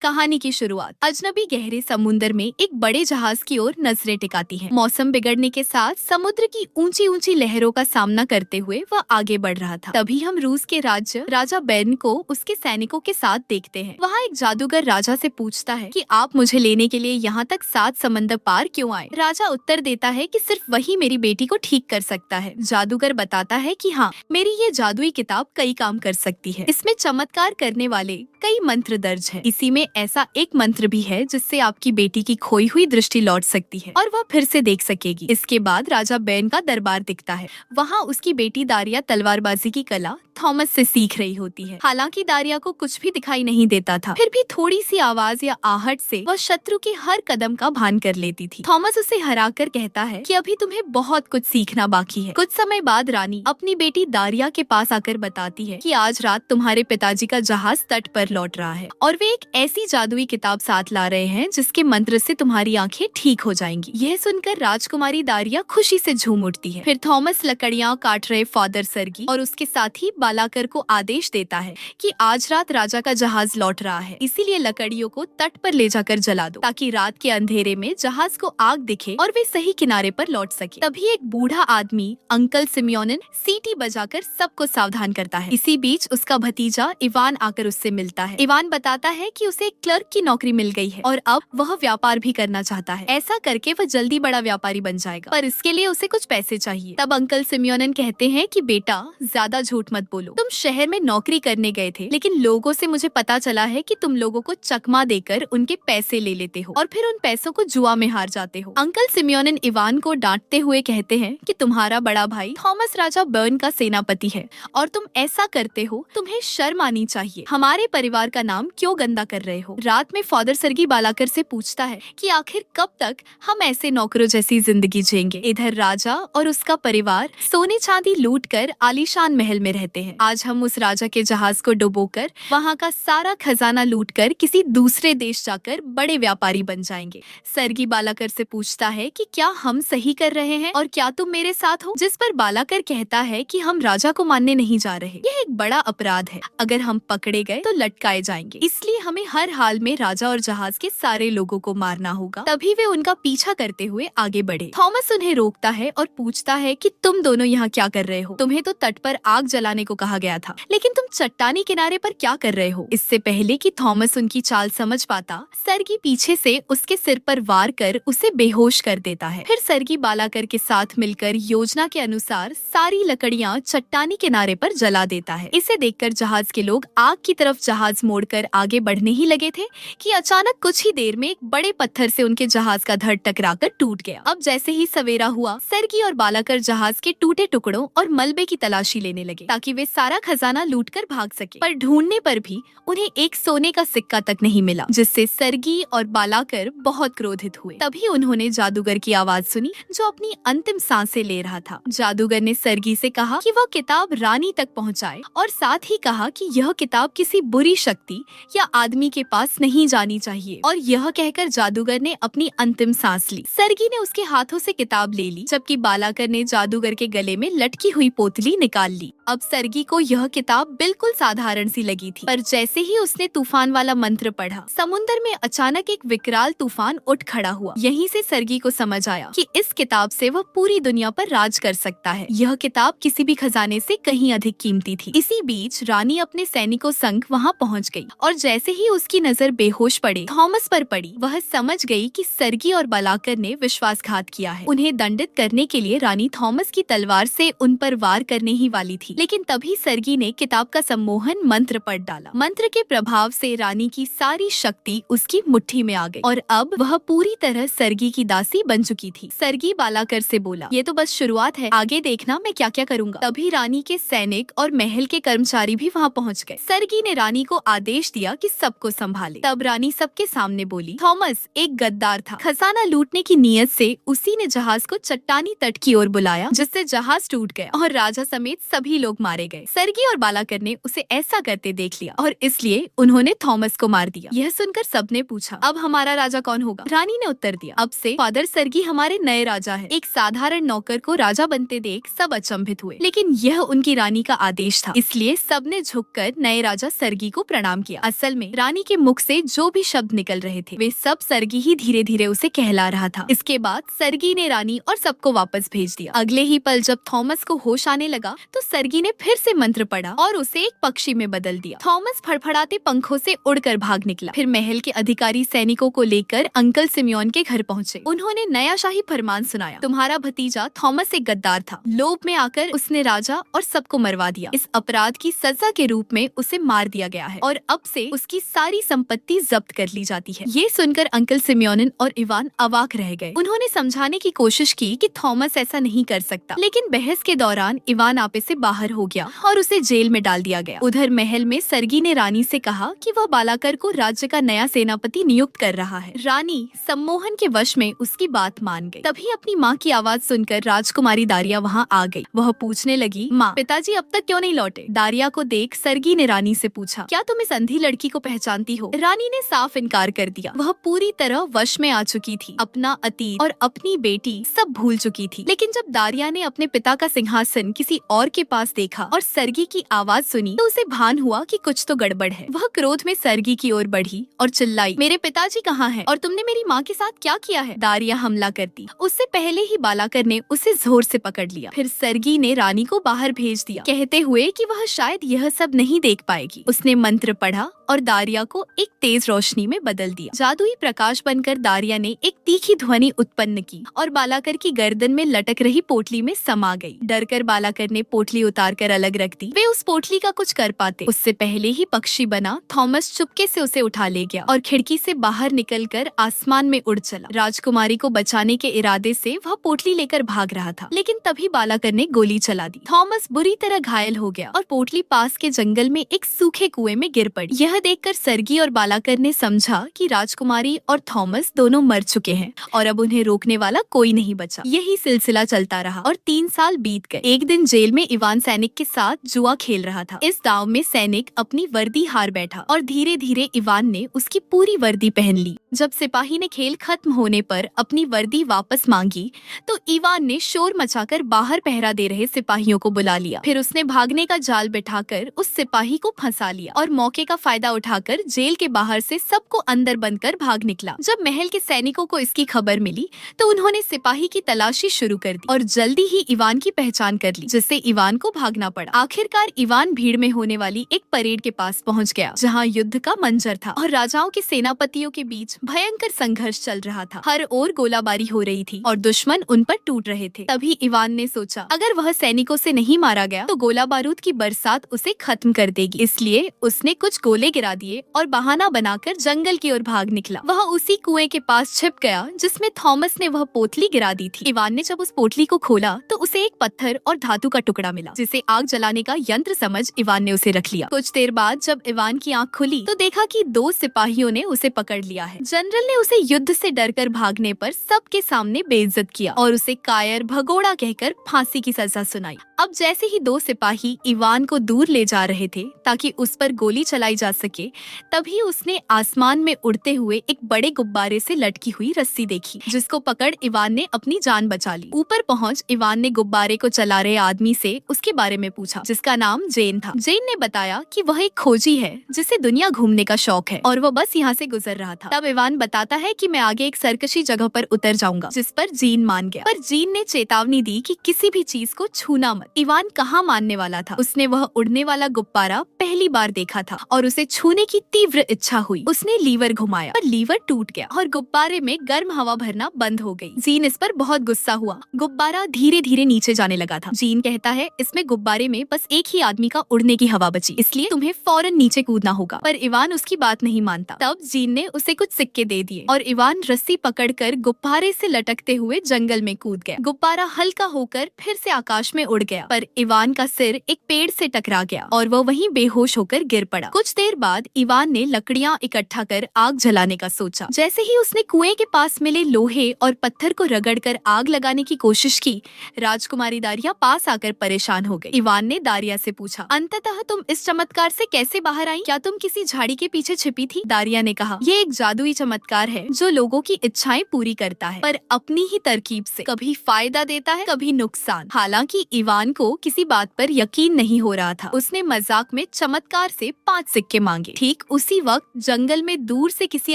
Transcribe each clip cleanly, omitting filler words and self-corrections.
कहानी की शुरुआत अजनबी गहरे समुद्र में एक बड़े जहाज की ओर नजरें टिकाती है। मौसम बिगड़ने के साथ समुद्र की ऊंची ऊंची लहरों का सामना करते हुए वह आगे बढ़ रहा था। तभी हम रूस के राज्य राजा बेर्न को उसके सैनिकों के साथ देखते हैं। वहाँ एक जादूगर राजा से पूछता है कि आप मुझे लेने के लिए यहाँ तक 7 समंदर पार क्यों आए। राजा उत्तर देता है कि सिर्फ वही मेरी बेटी को ठीक कर सकता है। जादूगर बताता है कि हाँ, मेरी ये जादुई किताब कई काम कर सकती है। इसमें चमत्कार करने वाले कई मंत्र दर्ज है। इसी में ऐसा एक मंत्र भी है जिससे आपकी बेटी की खोई हुई दृष्टि लौट सकती है और वह फिर से देख सकेगी। इसके बाद राजा बेर्न का दरबार दिखता है। वहाँ उसकी बेटी दारिया तलवारबाजी की कला थॉमस से सीख रही होती है। हालांकि दारिया को कुछ भी दिखाई नहीं देता था, फिर भी थोड़ी सी आवाज या आहट से वह शत्रु के हर कदम का भान कर लेती थी। थॉमस उसे हराकर कहता है कि अभी तुम्हें बहुत कुछ सीखना बाकी है। कुछ समय बाद रानी अपनी बेटी दारिया के पास आकर बताती है कि आज रात तुम्हारे पिताजी का जहाज तट पर लौट रहा है और वे एक ऐसी जादुई किताब साथ ला रहे हैं जिसके मंत्र से तुम्हारी आंखें ठीक हो जाएंगी। यह सुनकर राजकुमारी दारिया खुशी से झूम उठती है। फिर थॉमस लकड़ियां काट रहे फादर सर्गी और उसके साथ ही बालाकर को आदेश देता है कि आज रात राजा का जहाज लौट रहा है, इसीलिए लकड़ियों को तट पर ले जाकर जला दो ताकि रात के अंधेरे में जहाज को आग दिखे और वे सही किनारे पर लौट सके। तभी एक बूढ़ा आदमी अंकल सिमियोन सीटी बजाकर सबको सावधान करता है। इसी बीच उसका भतीजा इवान आकर उससे मिलता है। इवान बताता है कि उसे एक क्लर्क की नौकरी मिल गई है और अब वह व्यापार भी करना चाहता है। ऐसा करके वह जल्दी बड़ा व्यापारी बन जाएगा, पर इसके लिए उसे कुछ पैसे चाहिए। तब अंकल सिमियोन कहते हैं कि बेटा, ज्यादा झूठ मत बोलो। तुम शहर में नौकरी करने गए थे, लेकिन लोगों से मुझे पता चला है कि तुम लोगों को चकमा देकर उनके पैसे ले लेते हो और फिर उन पैसों को जुआ में हार जाते हो। अंकल सिमियोन इवान को डांटते हुए कहते हैं कि तुम्हारा बड़ा भाई थॉमस राजा बर्न का सेनापति है और तुम ऐसा करते हो, तुम्हें शर्म आनी चाहिए। हमारे परिवार का नाम क्यों गंदा कर रहे हो। रात में फादर सर्गी बालाकर से पूछता है कि आखिर कब तक हम ऐसे नौकरों जैसी जिंदगी जिएंगे। इधर राजा और उसका परिवार सोने चांदी लूटकर आलीशान महल में रहते हैं। आज हम उस राजा के जहाज को डुबोकर वहाँ का सारा खजाना लूटकर किसी दूसरे देश जाकर बड़े व्यापारी बन जाएंगे। सर्गी बालाकर से पूछता है कि क्या हम सही कर रहे हैं और क्या तुम मेरे साथ हो। जिस पर बालाकर कहता है कि हम राजा को मानने नहीं जा रहे, यह एक बड़ा अपराध है। अगर हम पकड़े गए तो लटकाए जाएंगे, इसलिए हमें हर हाल में राजा और जहाज के सारे लोगों को मारना होगा। तभी वे उनका पीछा करते हुए आगे बढ़े। थॉमस उन्हें रोकता है और पूछता है कि तुम दोनों यहाँ क्या कर रहे हो। तुम्हें तो तट पर आग जलाने को कहा गया था, लेकिन तुम चट्टानी किनारे पर क्या कर रहे हो। इससे पहले कि थॉमस उनकी चाल समझ पाता, सर्गी पीछे से उसके सिर पर वार कर उसे बेहोश कर देता है। फिर सर्गी बालाकर के साथ मिलकर योजना के अनुसार सारी लकड़ियाँ चट्टानी किनारे पर जला देता है। इसे देखकर जहाज के लोग आग की तरफ जहाज मोड़कर आगे बढ़ने ही लगे थे कि अचानक कुछ ही देर में एक बड़े पत्थर से उनके जहाज का धड़ टकराकर टूट गया। अब जैसे ही सवेरा हुआ, सर्गी और बालाकर जहाज के टूटे टुकड़ों और मलबे की तलाशी लेने लगे ताकि वे सारा खजाना लूटकर भाग सके। पर ढूंढने पर भी उन्हें एक सोने का सिक्का तक नहीं मिला, जिससे सर्गी और बालाकर बहुत क्रोधित हुए। तभी उन्होंने जादूगर की आवाज सुनी जो अपनी अंतिम सांसें ले रहा था। जादूगर ने सर्गी से कहा कि वह किताब रानी तक पहुंचाए और साथ ही कहा कि यह किताब किसी बुरी शक्ति या आदमी के पास नहीं जानी चाहिए। और यह कहकर जादूगर ने अपनी अंतिम सांस ली। सर्गी ने उसके हाथों से किताब ले ली, जबकि बालाकर ने जादूगर के गले में लटकी हुई पोतली निकाल ली। अब सर्गी को यह किताब बिल्कुल साधारण सी लगी थी, पर जैसे ही उसने तूफान वाला मंत्र पढ़ा, समुद्र में अचानक एक विकराल तूफान उठ खड़ा हुआ। यहीं से सर्गी को समझ आया कि इस किताब से वह पूरी दुनिया पर राज कर सकता है। यह किताब किसी भी खजाने से कहीं अधिक कीमती थी। इसी बीच रानी अपने सैनिकों संग वहाँ पहुँच गई और जैसे ही उसकी नजर बेहोश पड़े थॉमस पर पड़ी, वह समझ गई कि सर्गी और बालाकर ने विश्वासघात किया है। उन्हें दंडित करने के लिए रानी थॉमस की तलवार से उन पर वार करने ही वाली थी, लेकिन तभी सर्गी ने किताब का सम्मोहन मंत्र पढ़ डाला। मंत्र के प्रभाव से रानी की सारी शक्ति उसकी मुट्ठी में आ गई और अब वह पूरी तरह सर्गी की दासी बन चुकी थी। सर्गी बालाकर से बोला, ये तो बस शुरुआत है, आगे देखना मैं क्या क्या करूँगा। तभी रानी के सैनिक और महल के कर्मचारी भी वहाँ पहुँच गए। सर्गी ने रानी को आदेश दिया कि सबको संभाले। तब रानी सबके सामने बोली, थॉमस एक गद्दार था। खजाना लूटने की नीयत से उसी ने जहाज को चट्टानी तट की ओर बुलाया, जिससे जहाज टूट गया और राजा समेत सभी लोग मारे गए। गए। सर्गी और बालाकर ने उसे ऐसा करते देख लिया और इसलिए उन्होंने थॉमस को मार दिया। यह सुनकर सबने पूछा, अब हमारा राजा कौन होगा? रानी ने उत्तर दिया, अब से फादर सर्गी हमारे नए राजा है। एक साधारण नौकर को राजा बनते देख सब अचंभित हुए, लेकिन यह उनकी रानी का आदेश था, इसलिए सबने झुककर नए राजा सर्गी को प्रणाम किया। असल में रानी के मुख से जो भी शब्द निकल रहे थे वे सब सर्गी ही धीरे धीरे उसे कहला रहा था। इसके बाद सर्गी ने रानी और सबको वापस भेज दिया। अगले ही पल जब थॉमस को होश आने लगा तो सर्गी ने फिर से मंत्र पढ़ा और उसे एक पक्षी में बदल दिया। थॉमस फड़फड़ाते पंखों से उड़कर भाग निकला। फिर महल के अधिकारी सैनिकों को लेकर अंकल सिमियोन के घर पहुँचे। उन्होंने नया शाही फरमान सुनाया, तुम्हारा भतीजा थॉमस एक गद्दार था। लोभ में आकर उसने राजा और सबको मरवा दिया। इस अपराध की सजा के रूप में उसे मार दिया गया है और अब से उसकी सारी संपत्ति जब्त कर ली जाती है। ये सुनकर अंकल सिमियोन और इवान अवाक रह गए। उन्होंने समझाने की कोशिश की कि थॉमस ऐसा नहीं कर सकता, लेकिन बहस के दौरान इवान आपे से बाहर हो गया और उसे जेल में डाल दिया गया। उधर महल में सर्गी ने रानी से कहा कि वह बालाकर को राज्य का नया सेनापति नियुक्त कर रहा है। रानी सम्मोहन के वश में उसकी बात मान गई। तभी अपनी माँ की आवाज सुनकर राजकुमारी दारिया वहाँ आ गई। वह पूछने लगी, माँ, पिताजी अब तक क्यों नहीं लौटे? दारिया को देख सर्गी ने रानी से पूछा, क्या तुम इस अंधी लड़की को पहचानती हो? रानी ने साफ इनकार कर दिया। वह पूरी तरह वश में आ चुकी थी, अपना अतीत और अपनी बेटी सब भूल चुकी थी। लेकिन जब दारिया ने अपने पिता का सिंहासन किसी और के पास देखा और सर्गी की आवाज सुनी तो उसे भान हुआ कि कुछ तो गड़बड़ है। वह क्रोध में सर्गी की ओर बढ़ी और चिल्लाई, मेरे पिताजी कहाँ हैं? और तुमने मेरी माँ के साथ क्या किया है? दारिया हमला करती। उससे पहले ही बालाकर ने उसे जोर से पकड़ लिया। फिर सर्गी ने रानी को बाहर भेज दिया, कहते हुए कि वह शायद यह सब नहीं देख पाएगी। उसने मंत्र पढ़ा और दारिया को एक तेज रोशनी में बदल दिया। जादुई प्रकाश बनकर दारिया ने एक तीखी ध्वनि उत्पन्न की और बालाकर की गर्दन में लटक रही पोटली में समा गई। डरकर बालाकर ने पोटली उतारकर अलग रख दी। वे उस पोटली का कुछ कर पाते उससे पहले ही पक्षी बना थॉमस चुपके से उसे उठा ले गया और खिड़की से बाहर निकलकर आसमान में उड़ चला। राजकुमारी को बचाने के इरादे से वह पोटली लेकर भाग रहा था, लेकिन तभी बालाकर ने गोली चला दी। थॉमस बुरी तरह घायल हो गया और पोटली पास के जंगल में एक सूखे कुएं में गिर पड़ी। यह देखकर सर्गी और बालाकर ने समझा कि राजकुमारी और थॉमस दोनों मर चुके हैं और अब उन्हें रोकने वाला कोई नहीं बचा। यही सिलसिला चलता रहा और 3 साल बीत गए। एक दिन जेल में इवान सैनिक के साथ जुआ खेल रहा था। इस दांव में सैनिक अपनी वर्दी हार बैठा और धीरे धीरे इवान ने उसकी पूरी वर्दी पहन ली। जब सिपाही ने खेल खत्म होने पर अपनी वर्दी वापस मांगी तो इवान ने शोर मचाकर बाहर पहरा दे रहे सिपाहियों को बुला लिया। फिर उसने भागने का जाल बिठाकर उस सिपाही को फंसा लिया और मौके का फायदा उठाकर जेल के बाहर से सबको अंदर बंद कर भाग निकला। जब महल के सैनिकों को इसकी खबर मिली तो उन्होंने सिपाही की तलाशी शुरू कर दी और जल्दी ही इवान की पहचान कर ली, जिससे इवान को भागना पड़ा। आखिरकार इवान भीड़ में होने वाली एक परेड के पास पहुंच गया, जहां युद्ध का मंजर था और राजाओं के सेनापतियों के बीच भयंकर संघर्ष चल रहा था। हर ओर गोलाबारी हो रही थी और दुश्मन उन पर टूट रहे थे। तभी इवान ने सोचा, अगर वह सैनिकों से नहीं मारा गया तो गोला बारूद की बरसात उसे खत्म कर देगी। इसलिए उसने कुछ गोले गिरा दिए और बहाना बनाकर जंगल की ओर भाग निकला। वह उसी कुएं के पास छिप गया जिसमें थॉमस ने वह पोटली गिरा दी थी। इवान ने जब उस पोटली को खोला तो उसे एक पत्थर और धातु का टुकड़ा मिला, जिसे आग जलाने का यंत्र समझ इवान ने उसे रख लिया। कुछ देर बाद जब इवान की आंख खुली तो देखा कि 2 सिपाहियों ने उसे पकड़ लिया है। जनरल ने उसे युद्ध से डरकर भागने पर सबके सामने बेइज्जत किया और उसे कायर भगोड़ा कहकर फांसी की सजा सुनाई। अब जैसे ही 2 सिपाही इवान को दूर ले जा रहे थे ताकि उस पर गोली चलाई जा सके, तभी उसने आसमान में उड़ते हुए एक बड़े गुब्बारे से लटकी हुई रस्सी देखी, जिसको पकड़ इवान ने अपनी जान बचा ली। ऊपर पहुंच इवान ने गुब्बारे को चला रहे आदमी से उसके बारे में पूछा, जिसका नाम जेन था। जेन ने बताया कि वह एक खोजी है जिसे दुनिया घूमने का शौक है और वह बस यहाँ से गुजर रहा था। तब इवान बताता है कि मैं आगे एक सरकशी जगह पर उतर जाऊंगा, जिस पर जीन मान गया। पर जीन ने चेतावनी दी कि किसी भी चीज को छूना मत। इवान कहाँ मानने वाला था। उसने वह उड़ने वाला गुब्बारा पहली बार देखा था और उसे छूने की तीव्र इच्छा हुई। उसने लीवर घुमाया पर लीवर टूट गया और गुब्बारे में गर्म हवा भरना बंद हो गई। जीन इस पर बहुत गुस्सा हुआ। गुब्बारा धीरे धीरे नीचे जाने लगा था। जीन कहता है, इसमें गुब्बारे में बस एक ही आदमी का उड़ने की हवा बची, इसलिए तुम्हें फौरन नीचे कूदना होगा। पर इवान उसकी बात नहीं मानता। तब जीन ने उसे कुछ सिक्के दे दिए और इवान रस्सी पकड़कर गुब्बारे से लटकते हुए जंगल में कूद गया। गुब्बारा हल्का होकर फिर से आकाश में उड़ गया, पर इवान का सिर एक पेड़ से टकरा गया और वह वहीं बेहोश होकर गिर पड़ा। कुछ देर बाद इवान ने लकड़ियाँ इकट्ठा कर आग जलाने का सोचा। जैसे ही उसने कुएं के पास मिले लोहे और पत्थर को रगड़कर आग लगाने की कोशिश की, राजकुमारी दारिया पास आकर परेशान हो गई। इवान ने दारिया से पूछा, अंततः तुम इस चमत्कार से कैसे बाहर आई? क्या तुम किसी झाड़ी के पीछे छिपी थी? दारिया ने कहा, ये एक जादुई चमत्कार है जो लोगों की इच्छाएं पूरी करता है, पर अपनी ही तरकीब से। कभी फायदा देता है, कभी नुकसान। हालांकि इवान को किसी बात पर यकीन नहीं हो रहा था। उसने मजाक में चमत्कार से 5 सिक्के मांगे। ठीक उसी वक्त जंगल में दूर से किसी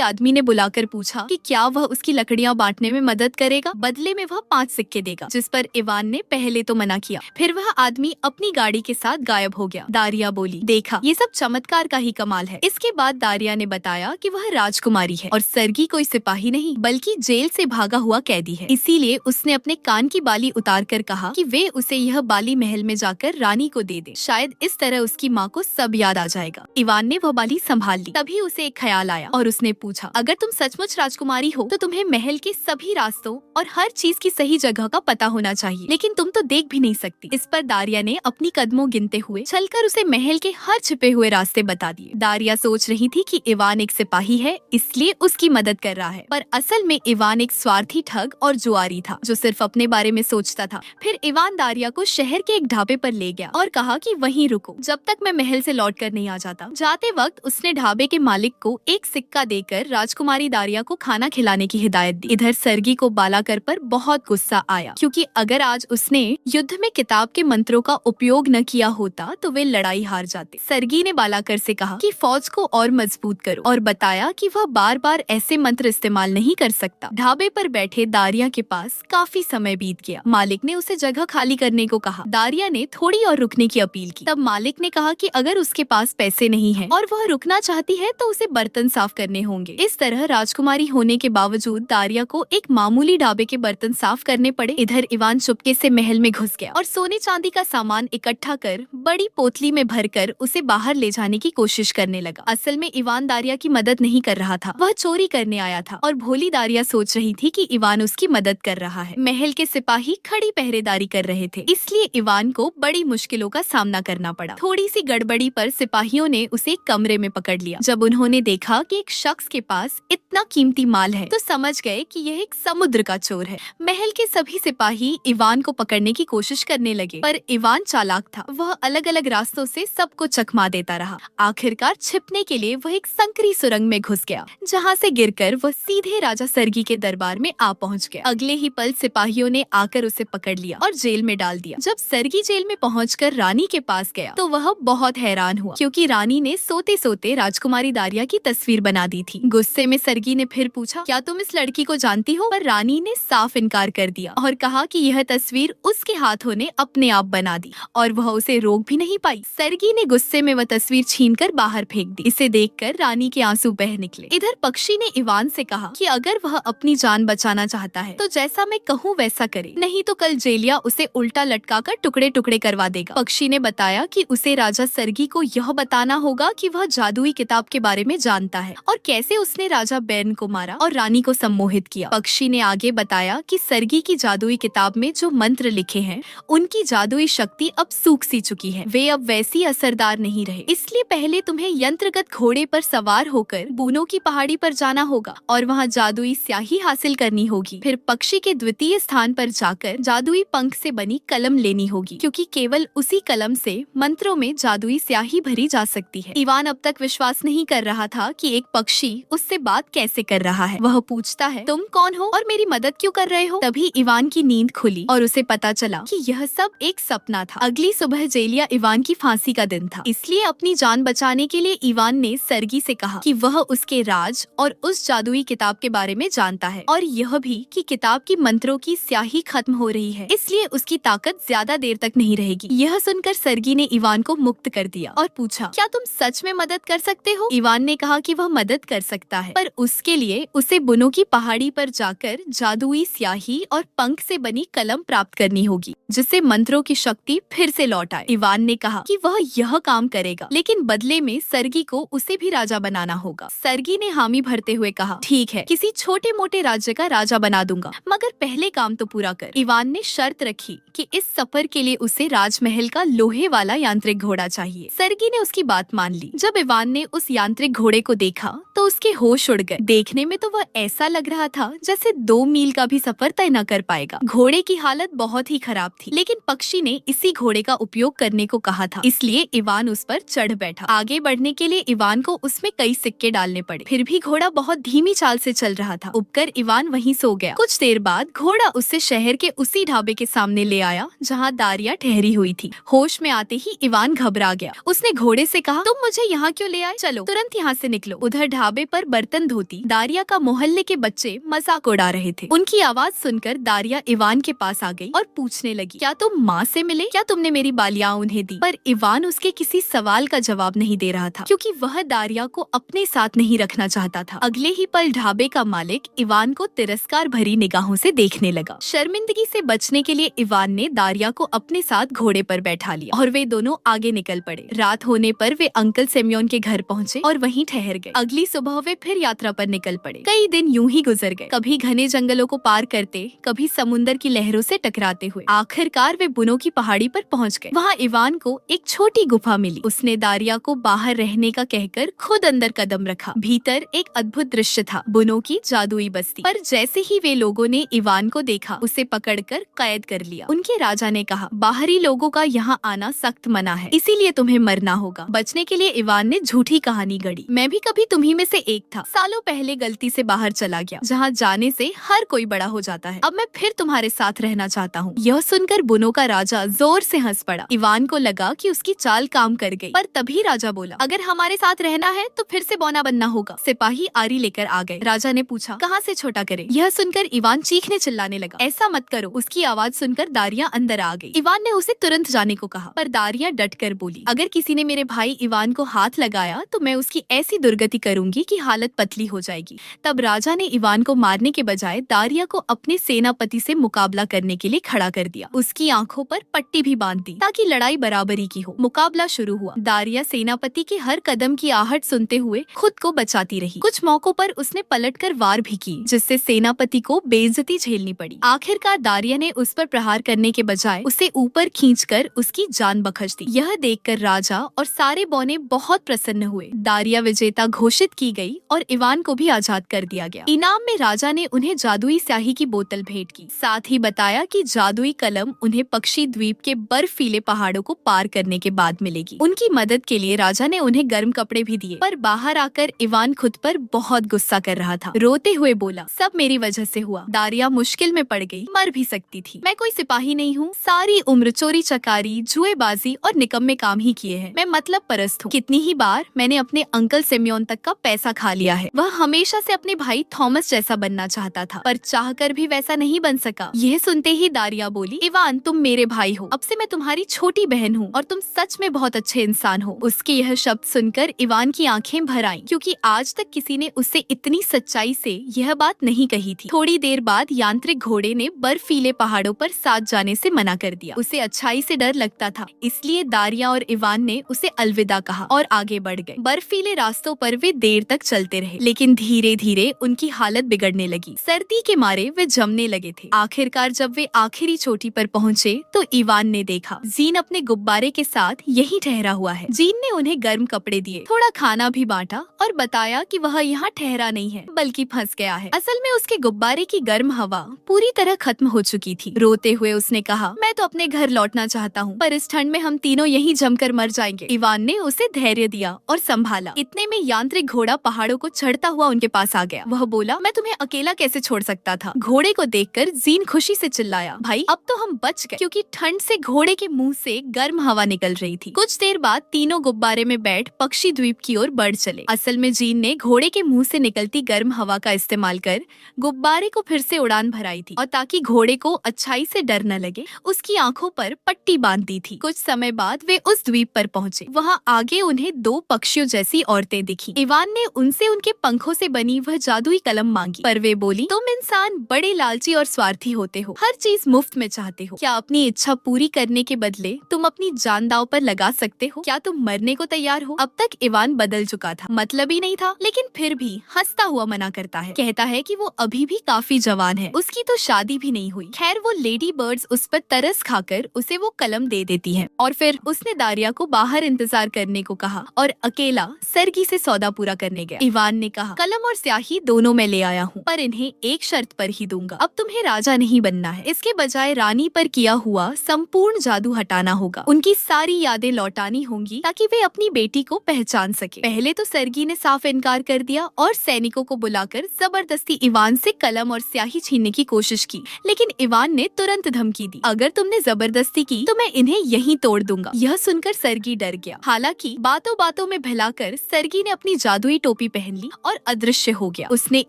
आदमी ने बुलाकर पूछा कि क्या वह उसकी लकड़ियां बांटने में मदद करेगा, बदले में वह 5 सिक्के देगा। जिस पर इवान ने पहले तो मना किया, फिर वह आदमी अपनी गाड़ी के साथ गायब हो गया। दारिया बोली, देखा, ये सब चमत्कार का ही कमाल है। इसके बाद दारिया ने बताया कि वह राजकुमारी है और सरगी कोई सिपाही नहीं बल्कि जेल से भागा हुआ कैदी है। इसीलिए उसने अपने कान की बाली उतार कर कहा कि वे उसे यह बाली महल में जाकर रानी को दे दे। शायद इस तरह उसकी माँ को सब याद आ जाएगा। इवान ने वह बाली संभाल ली। तभी उसे एक ख्याल आया और उसने पूछा, अगर तुम सचमुच राजकुमारी हो तो तुम्हें महल के सभी रास्तों और हर चीज की सही जगह का पता होना चाहिए, लेकिन तुम तो देख भी नहीं सकती। इस पर दारिया ने अपनी कदमों गिनते हुए चलकर उसे महल के हर छिपे हुए रास्ते बता दिए। दारिया सोच रही थी कि इवान एक सिपाही है, इसलिए उसकी मदद कर रहा है, पर असल में इवान एक स्वार्थी ठग और जुआरी था जो सिर्फ अपने बारे में सोचता था। फिर इवान दारिया को शहर के एक ढाबे पर ले गया और कहा कि वहीं रुको जब तक मैं महल से लौट कर नहीं आ जाता। जाते वक्त उसने ढाबे के मालिक को एक सिक्का देकर राजकुमारी दारिया को खाना खिलाने की हिदायत दी। इधर सरगी को बालाकर पर बहुत गुस्सा आया, क्योंकि अगर आज उसने युद्ध में किताब के मंत्रों का उपयोग न किया होता तो वे लड़ाई हार जाते। सरगी ने बालाकर से कहा कि फौज को और मजबूत करो और बताया कि वह बार बार ऐसे मंत्र इस्तेमाल नहीं कर सकता। ढाबे पर बैठे दारिया के पास काफी समय बीत गया। मालिक ने उसे जगह खाली करने को कहा। दारिया ने थोड़ी और रुकने की अपील की। तब मालिक ने कहा कि अगर उसके पास पैसे नहीं हैं और वह रुकना चाहती है तो उसे बर्तन साफ करने होंगे। इस तरह राजकुमारी होने के बावजूद दारिया को एक मामूली ढाबे के बर्तन साफ करने पड़े। इधर इवान चुपके से महल में घुस गया और सोने चांदी का सामान इकट्ठा कर बड़ी पोतली में भरकर उसे बाहर ले जाने की कोशिश करने लगा। असल में इवान दारिया की मदद नहीं कर रहा था, वह चोरी करने आया था और भोली दारिया सोच रही थी कि इवान उसकी मदद कर रहा है। महल के सिपाही खड़ी पहरेदारी कर रहे थे, इसलिए इवान को बड़ी मुश्किलों का सामना करना पड़ा। थोड़ी सी गड़बड़ी पर सिपाहियों ने उसे एक कमरे में पकड़ लिया। जब उन्होंने देखा कि एक शख्स के पास इतना कीमती माल है तो समझ गए कि यह एक समुद्र का चोर है। महल के सभी सिपाही इवान को पकड़ने की कोशिश करने लगे, पर इवान चालाक था। वह अलग अलग रास्तों से सबको चकमा देता रहा। आखिरकार छिपने के लिए वह एक संकरी सुरंग में घुस गया, जहाँ से गिरकर वह सीधे राजा सरगी के दरबार में आ पहुँच गया। अगले ही पल सिपाहियों ने आकर उसे पकड़ लिया और जेल में डाल दिया। जब सरगी जेल में पहुंचकर रानी के पास गया तो वह बहुत हैरान हुआ, क्योंकि रानी ने सोते सोते राजकुमारी दारिया की तस्वीर बना दी थी। गुस्से में सरगी ने फिर पूछा, क्या तुम इस लड़की को जानती हो? पर रानी ने साफ इनकार कर दिया और कहा कि यह तस्वीर उसके हाथों ने अपने आप बना दी और वह उसे रोक भी नहीं पाई। सरगी ने गुस्से में वह तस्वीर छीनकर बाहर फेंक दी। इसे देखकर रानी के आंसू बह निकले। इधर पक्षी ने इवान से कहा कि अगर वह अपनी जान बचाना चाहता है तो जैसा मैं कहूँ वैसा करे, नहीं तो कल जेलिया उसे उल्टा लटकाकर टुकड़े टुकड़े करवा देगा। पक्षी ने बताया कि उसे राजा सरगी को यह बताना होगा कि वह जादुई किताब के बारे में जानता है और कैसे उसने राजा बैरन को मारा और रानी को सम्मोहित किया। पक्षी ने आगे बताया कि सरगी की जादुई किताब में जो मंत्र लिखे हैं उनकी जादुई शक्ति अब सूख सी चुकी है, वे अब वैसी असरदार नहीं रहे। इसलिए पहले तुम्हें यंत्रगत घोड़े पर सवार होकर बूनों की पहाड़ी पर जाना होगा और वहाँ जादुई स्याही हासिल करनी होगी। फिर पक्षी के द्वितीय स्थान पर जाकर जादुई पंख से बनी कलम लेनी होगी, क्योंकि केवल उसी कलम से मंत्रों में जादुई स्याही भरी जा सकती है। इवान अब तक विश्वास नहीं कर रहा था कि एक पक्षी उससे बात कैसे कर रहा है। वह पूछता है, तुम कौन हो और मेरी मदद क्यों कर रहे हो? तभी इवान की नींद खुली और उसे पता चला कि यह सब एक सपना था। अगली सुबह जेलिया इवान की फांसी का दिन था, इसलिए अपनी जान बचाने के लिए इवान ने सरगी से कहा कि वह उसके राज और उस जादुई किताब के बारे में जानता है और यह भी कि किताब की मंत्रों की स्याही खत्म हो रही है, इसलिए उसकी ताकत ज्यादा देर तक नहीं रहेगी। यह सुनकर सरगी ने इवान को मुक्त कर दिया और पूछा, क्या तुम सच में मदद कर सकते हो? इवान ने कहा कि वह मदद कर सकता है, पर उसके लिए उसे बुनों की पहाड़ी पर जाकर जादुई स्याही और पंख से बनी कलम प्राप्त करनी होगी, जिससे मंत्रों की शक्ति फिर से लौट आए। इवान ने कहा कि वह यह काम करेगा, लेकिन बदले में सरगी को उसे भी राजा बनाना होगा। सरगी ने हामी भरते हुए कहा, ठीक है, किसी छोटे मोटे राज्य का राजा बना दूंगा, मगर पहले काम तो पूरा कर। इवान ने शर्त रखी कि इस सफर के लिए उसे राजमहल का लोहे वाला यांत्रिक घोड़ा चाहिए। सरगी ने उसकी बात मान ली। जब इवान ने उस यांत्रिक घोड़े को देखा तो उसके होश उड़ गए। देखने में तो वह ऐसा लग रहा था जैसे 2 मील का भी सफर तय न कर पाएगा। घोड़े की हालत बहुत ही खराब थी, लेकिन पक्षी ने इसी घोड़े का उपयोग करने को कहा था, इसलिए इवान उस पर चढ़ बैठा। आगे बढ़ने के लिए इवान को उसमें कई सिक्के डालने पड़े, फिर भी घोड़ा बहुत धीमी चाल से चल रहा था। उबकर इवान वहीं सो गया। कुछ देर बाद घोड़ा उससे शहर के उसी ढाबे के सामने ले आया जहाँ दारिया ठहरी हुई थी। होश में आते ही इवान घबरा गया। उसने घोड़े से कहा, तुम मुझे यहाँ क्यों ले आए? चलो तुरंत यहाँ से निकलो। उधर ढाबे पर बर्तन धोती दारिया का मोहल्ले के बच्चे मजाक उड़ा रहे थे। उनकी आवाज सुनकर दारिया इवान के पास आ गई और पूछने लगी, क्या तुम माँ से मिले? क्या तुमने मेरी बालियाँ उन्हें दी? पर इवान उसके किसी सवाल का जवाब नहीं दे रहा था, क्योंकि वह दारिया को अपने साथ नहीं रखना चाहता था। अगले ही पल ढाबे का मालिक इवान को तिरस्कार भरी निगाहों से देखने लगा। शर्मिंदगी से बचने के लिए इवान ने दारिया को अपने साथ घोड़े पर बैठा लिया और वे दोनों आगे निकल पड़े। रात होने पर वे अंकल सेम्योन के घर पहुँचे और वहीं ठहर गए। अगली सुबह वे फिर यात्रा पर निकल पड़े। कई दिन यूं ही गुजर गए, कभी घने जंगलों को पार करते, कभी समुन्दर की लहरों से टकराते हुए। आखिरकार वे बुनो की पहाड़ी पर पहुँच गए। वहाँ इवान को एक छोटी गुफा मिली। उसने दारिया को बाहर रहने का कहकर खुद अंदर कदम रखा। भीतर एक अद्भुत दृश्य था, बुनो की जादुई बस्ती। पर जैसे ही वे लोगों ने इवान को देखा, उसे पकड़कर कैद कर लिया। उनके राजा ने कहा, बाहरी लोगों का यहाँ आना सख्त मना है, इसीलिए तुम्हें मरना होगा। बचने के लिए इवान ने झूठी कहानी गढ़ी। मैं भी कभी तुम्ही में से एक था, सालों पहले गलती से बाहर चला गया, जहाँ जाने से हर कोई बड़ा हो जाता है। अब मैं फिर तुम्हारे साथ रहना चाहता हूँ। यह सुनकर बुनो का राजा जोर से हंस पड़ा। इवान को लगा कि उसकी चाल काम कर गई, पर तभी राजा बोला, अगर हमारे साथ रहना है तो फिर से बौना बनना होगा। सिपाही आरी लेकर आ गए। राजा ने पूछा, कहाँ से छोटा करे? यह सुनकर इवान चीखने चिल्लाने लगा। ऐसा मत करो। उसकी आवाज सुनकर दारिया अंदर आ गई। इवान ने उसे तुरंत जाने को कहा, पर दारिया डट कर बोली, अगर किसी ने मेरे भाई इवान को हाथ लगाया तो मैं उसकी ऐसी दुर्गति करूंगी कि हालत पतली हो जाएगी। तब राजा ने इवान को मारने के बजाय दारिया को अपने सेनापति से मुकाबला करने के लिए खड़ा कर दिया। उसकी आंखों पर पट्टी भी बांध दी ताकि लड़ाई बराबरी की हो। मुकाबला शुरू हुआ। दारिया सेनापति के हर कदम की आहट सुनते हुए खुद को बचाती रही। कुछ मौकों पर उसने पलटकर वार भी की, जिससे सेनापति को बेइज्जती झेलनी पड़ी। आखिरकार दारिया ने उस पर प्रहार करने के बजाय उसे ऊपर खींचकर उसकी जान बख्श दी। यह देखकर राजा और सारे बौने बहुत प्रसन्न हुए। दारिया विजेता घोषित की गई और इवान को भी आजाद कर दिया गया। इनाम में राजा ने उन्हें जादुई स्याही की बोतल भेंट की। साथ ही बताया कि जादुई कलम उन्हें पक्षी द्वीप के बर्फीले पहाड़ों को पार करने के बाद मिलेगी। उनकी मदद के लिए राजा ने उन्हें गर्म कपड़े भी दिए। पर बाहर आकर इवान खुद पर बहुत गुस्सा कर रहा था। रोते हुए बोला, सब मेरी वजह से हुआ। दारिया मुश्किल में पड़ गई, मर भी सकती थी। मैं कोई सिपाही नहीं हूँ। सारी उम्र चोरी चकारी, जुएबाजी और निकम्मे काम ही किए हैं। मैं मतलब परस्त हूँ। कितनी ही बार मैंने अपने अंकल सेम्योन तक का पैसा खा लिया है। वह हमेशा से अपने भाई थॉमस जैसा बनना चाहता था, पर चाहकर भी वैसा नहीं बन सका। यह सुनते ही दारिया बोली, इवान तुम मेरे भाई हो, अब से मैं तुम्हारी छोटी बहन हूँ और तुम सच में बहुत अच्छे इंसान हो। उसके यह शब्द सुनकर इवान की आंखें भर आईं, क्योंकि आज तक किसी ने उससे इतनी सच्चाई से यह बात नहीं कही थी। थोड़ी देर बाद यांत्रिक घोड़े ने बर्फीले पहाड़ों पर साथ जाने से मना कर दिया। उसे अच्छाई से डर लगता था, इसलिए दारिया और इवान ने उसे अलविदा कहा और आगे बढ़ गए। बर्फीले रास्तों पर वे देर तक चलते रहे, लेकिन धीरे धीरे उनकी हालत बिगड़ने लगी। सर्दी के मारे वे जमने लगे थे। आखिरकार जब वे आखिरी चोटी पर पहुँचे तो इवान ने देखा जीन अपने गुब्बारे के साथ यही ठहरा हुआ है। जीन ने उन्हें गर्म कपड़े दिए, थोड़ा खाना भी बांटा और बताया कि वह यहाँ ठहरा नहीं है बल्कि फंस गया है। असल में उसके गुब्बारे की गर्म हवा पूरी तरह खत्म हो चुकी थी। रोते हुए उसने कहा, मैं तो अपने घर लौटना चाहता हूँ, पर इस ठंड में हम तीनों यहीं जमकर मर जाएंगे। इवान ने उसे धैर्य दिया और संभाला। इतने में यांत्रिक घोड़ा पहाड़ों को चढ़ता हुआ उनके पास आ गया। वह बोला, मैं तुम्हें अकेला कैसे छोड़ सकता था? घोड़े को देखकर जीन खुशी से चिल्लाया, भाई अब तो हम बच गए, क्योंकि ठंड से घोड़े के मुंह से गर्म हवा निकल रही थी। कुछ देर बाद तीनों गुब्बारे में बैठ पक्षी द्वीप की ओर बढ़ चले। असल में जीन ने घोड़े के मुंह से निकलती गर्म हवा का इस्तेमाल कर गुब्बारे को फिर से उड़ान भराई थी, और ताकि घोड़े को अच्छाई से डर न लगे उसकी आंखों पर पट्टी बांध दी थी। कुछ समय बाद वे उस द्वीप पर पहुँचे। वहाँ आगे उन्हें 2 पक्षियों जैसी औरतें दिखी। इवान ने उनसे उनके पंखों से बनी वह जादुई कलम मांगी, पर वे बोली, तुम इंसान बड़े लालची और स्वार्थी होते हो, हर चीज मुफ्त में चाहते हो। क्या अपनी इच्छा पूरी करने के बदले तुम अपनी जान दांव पर लगा सकते हो? क्या तुम मरने को तैयार हो? अब तक इवान बदल चुका था, मतलब ही नहीं था, लेकिन फिर भी हंसता हुआ मना करता है। कहता है कि वो अभी भी काफी जवान है, उसकी तो शादी भी नहीं हुई। खैर वो लेडी बर्ड्स उस पर तरस खाकर उसे वो कलम दे देती है और फिर उसने दारिया को बाहर इंतजार करने को कहा और अकेला सर्गी से सौदा पूरा करने गया। इवान ने कहा, कलम और स्याही दोनों मैं ले आया हूँ, पर इन्हें एक शर्त पर ही दूंगा। अब तुम्हें राजा नहीं बनना है, इसके बजाय रानी पर किया हुआ संपूर्ण जादू हटाना होगा। उनकी सारी यादें लौटानी होंगी ताकि वे अपनी बेटी को पहचान सके। पहले तो सर्गी ने साफ इनकार कर दिया और सैनिकों को बुलाकर जबरदस्ती इवान से कलम और स्याही छीनने की कोशिश की, लेकिन इवान ने तुरंत धमकी दी, अगर तुमने जबरदस्ती की तो मैं इन्हें यहीं तोड़ दूंगा। यह सुनकर सर्गी डर गया। हालांकि बातों बातों में भुलाकर सर्गी ने अपनी जादुई टोपी पहन ली और अदृश्य हो गया। उसने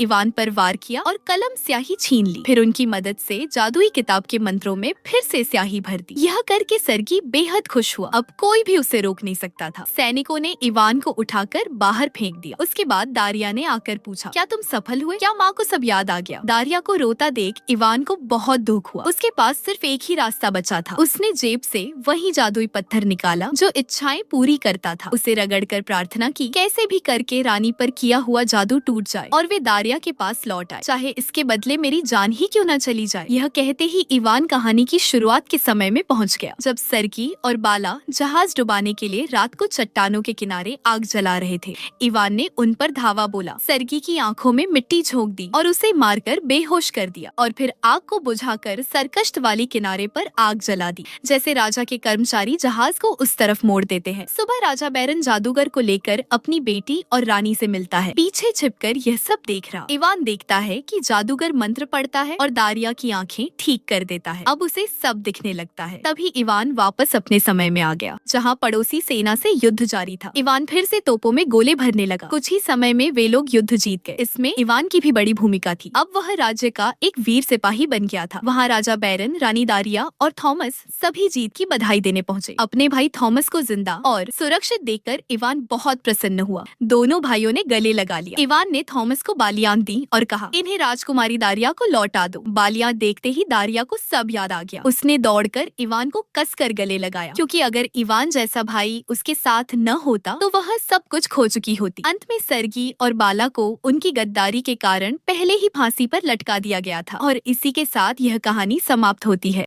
इवान पर वार किया और कलम स्याही छीन ली। फिर उनकी मदद से जादुई किताब के मंत्रों में फिर से स्याही भर दी। यह करके सर्गी बेहद खुश हुआ। अब कोई भी उसे रोक नहीं सकता था। सैनिकों ने इवान को उठाकर बाहर फेंक दिया। उसके बाद दारिया ने आकर पूछा, क्या तुम सफल हुए? क्या माँ को सब याद आ गया? दारिया को रोता देख इवान को बहुत दुख हुआ। उसके पास सिर्फ एक ही रास्ता बचा था। उसने जेब से वही जादुई पत्थर निकाला जो इच्छाएं पूरी करता था। उसे रगड़कर प्रार्थना की, कैसे भी करके रानी पर किया हुआ जादू टूट जाए और वे दारिया के पास लौट आए, चाहे इसके बदले मेरी जान ही क्यों न चली जाए। यह कहते ही इवान कहानी की शुरुआत के समय में पहुंच गया, जब सर्गी और बाला जहाज डुबाने के लिए रात को चट्टानों के किनारे आग जला रहे थे। इवान ने उन पर धावा बोला, सर्गी की आंखों में मिट्टी झोंक दी और उसे मारकर बेहोश कर दिया और फिर आग को बुझाकर सरकश्त वाली किनारे पर आग जला दी, जैसे राजा के कर्मचारी जहाज को उस तरफ मोड़ देते हैं। सुबह राजा बैरन जादूगर को लेकर अपनी बेटी और रानी से मिलता है। पीछे छिपकर यह सब देख रहा इवान देखता है कि जादूगर मंत्र पढ़ता है और दारिया की आंखें ठीक कर देता है। अब उसे सब दिखने लगता है। तभी इवान वापस अपने समय में आ गया, जहाँ पड़ोसी सेना से युद्ध जारी था। इवान फिर से तोपों में गोले भरने लगा। कुछ ही समय में वे लोग युद्ध जीत गए। इसमें इवान की भी बड़ी भूमिका थी। अब वह राज्य का एक वीर सिपाही बन गया था। वहाँ राजा बैरन, रानी दारिया और थॉमस सभी जीत की बधाई देने पहुँचे। अपने भाई थॉमस को जिंदा और सुरक्षित देखकर इवान बहुत प्रसन्न हुआ। दोनों भाइयों ने गले लगा लिया। इवान ने थॉमस को बालियां दी और कहा, इन्हें राजकुमारी दारिया को लौटा दो। बालियां देखते ही दारिया को सब याद आ गया। उसने दौड़कर इवान को कसकर गले लगाया, क्योंकि अगर इवान जैसा भाई उसके साथ न होता तो वह सब कुछ खो चुकी होती। अंत में सर्गी और बाला को उनकी गद्दारी के कारण पहले ही फांसी पर लटका दिया गया था और इसी के साथ यह कहानी समाप्त होती है।